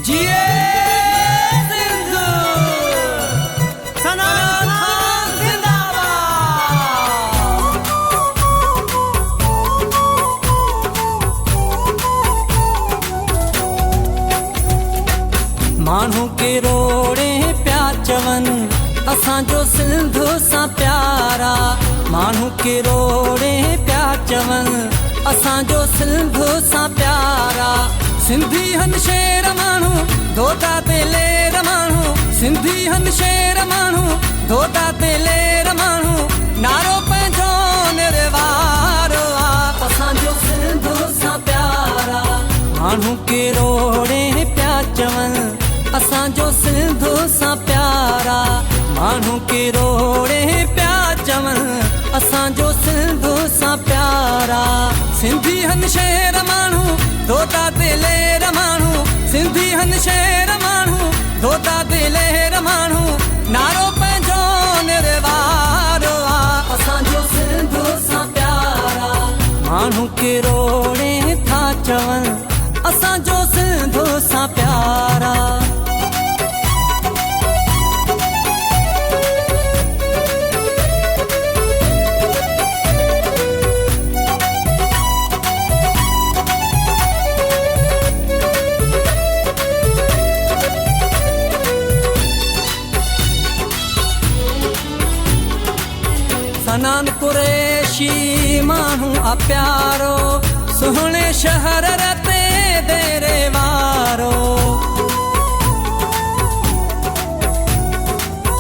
जिए सिंधु सनातन खान जिंदाबाद। माण्हू के रोड़े प्या चवन असांजो सिंधु सां प्यारा। माण्हू के रोड़े प्या चवन असांजो सिंधु सां प्यारा। सिंधी हन शेर माण्हू धोता ते लेर माण्हू। सिंधी हन शेर माण्हू धोता ते लेर माण्हू। नारो पंहिंजो निर्वारो आ असांजो सिंधु सां प्यारा। माण्हू के रोड़े प्या चवन असांजो सिंधु सां प्यारा। माण्हू के रोड़े प्या चवन असांजो सिंधु सां प्यारा। सिंधी हन शेर माण्हू धोता ते लेर माण्हू। सिंधी हन शेर माण्हू धोता ते लेर माण्हू। नारो पंहिंजो निर्वारो आ असांजो सिंधु सां प्यारा। माण्हू के रोड़े था चवन असांजो सिंधु सां प्यारा। सनान कुरैशी माण्हू आ प्यारो। सुहिणे शहर रते देरे वारो।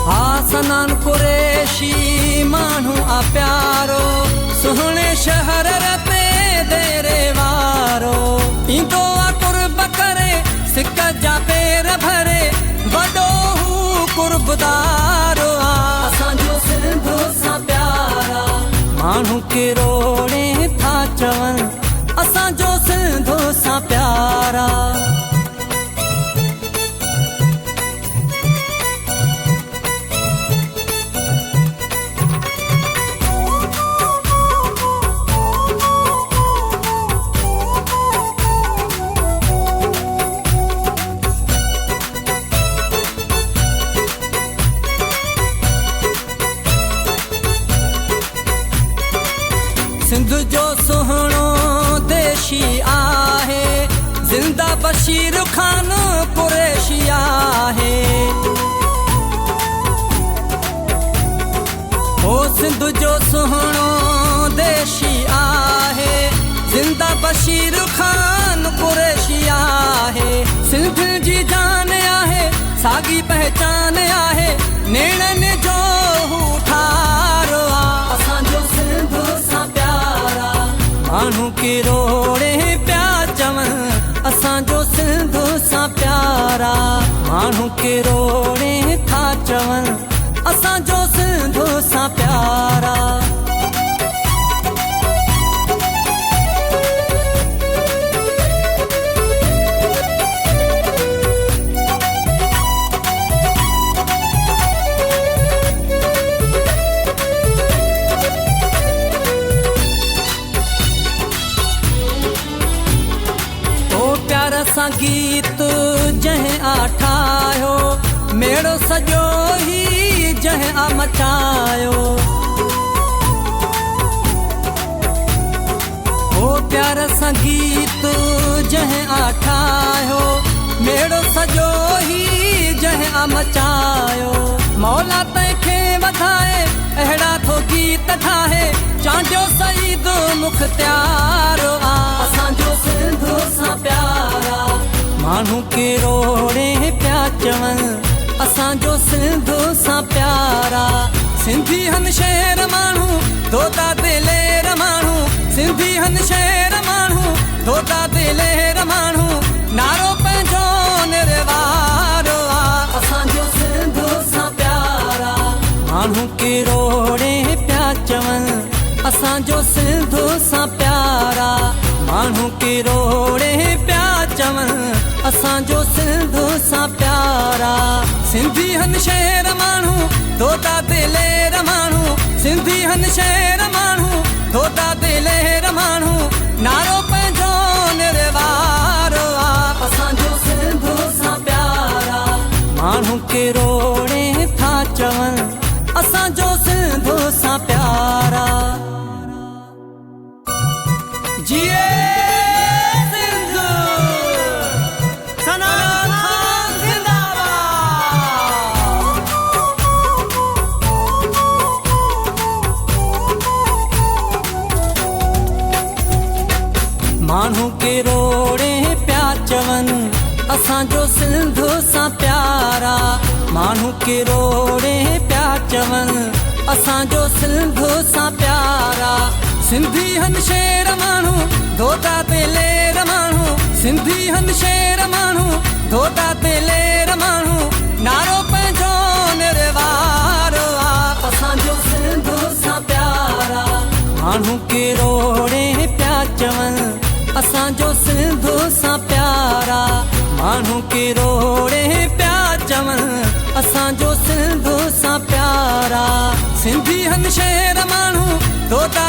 हा सनान कुरैशी माण्हू आ प्यारो। सुहिणे शहर रते देरे वारो। ईंदो आ कुर्ब करे सिक जा पेर भरे। वॾो हू कुर्बदारो आ असांजो सिंधु सां प्यारा। माण्हू के रोड़े था चवन असांजो सिंधु सां प्यारा। सिंध जो सुहिणो देशी आहे। ज़िंदा बशीर खान कुरैशी आहे। ओ सिंध जो सुहिणो देशी आहे। ज़िंदा बशीर खान कुरैशी आहे। सिंध जी जान आहे साॻी पहचान आहे। नेणनि जो हू ठारो आ असांजो सिंधु सां प्यारा। माण्हू के रोड़े प्या चवन असांजो सिंधु सां प्यारा। माण्हू के रोड़े था चवन असांजो सिंधु सां प्यारा। असां गीत जंहिं आ ठाहियो। मेड़ो सॼो ही जंहिं आ मचायो। ओ प्यार सां गीत जंहिं आ ठाहियो। मेड़ो सॼो ही जंहिं आ मचायो। मौला तंहिंखे वधाए अहिड़ा थो गीत ठाहे। चांडियो सईद मुख्तियार आ असांजो सिंधु सां प्यारा। माण्हू के रोड़े प्या चवन असांजो सिंधु सां प्यारा। सिंधी हन शेर माण्हू धोता ते लेर माण्हू। सिंधी हन शेर माण्हू धोता ते लेर माण्हू। नारो पंहिंजो निर्वारो आ असांजो सिंधु सां प्यारा। माण्हू के रोड़े प्या चवन असांजो सिंधु सां प्यारा। माण्हू के रोड़े प्या चवन असांजो सिंधु सां प्यारा। सिंधी हन शेर माण्हू धोता ते लेर माण्हू। सिंधी हन शेर माण्हू धोता ते लेर माण्हू। नारो पंहिंजो निर्वारो आ असांजो सिंधु सां किरोड़े था चवन असांजो सिंध सां प्यारा। जिए सिंध, सना खान जिंदाबाद। माण्हू किरोड़े पिया चवन असांजो सिंध सां प्यारा। माण्हू किरोड़े पिया चवन असांजो सिंध सां प्यारा। सिंधी हन शेर माण्हू धोता ते लेर माण्हू, सिंधी हन शेर माण्हू धोता ते लेर माण्हू, नारो पंहिंजो निर्वारो आ असांजो सिंध सां प्यारा। माण्हू किरोड़े पिया चवन असांजो सिंध सां प्यारा। माण्हू किरोड़े पिया चवन असांजो सिंध सां प्यारा। सिंधी हन शेर माण्हू धोता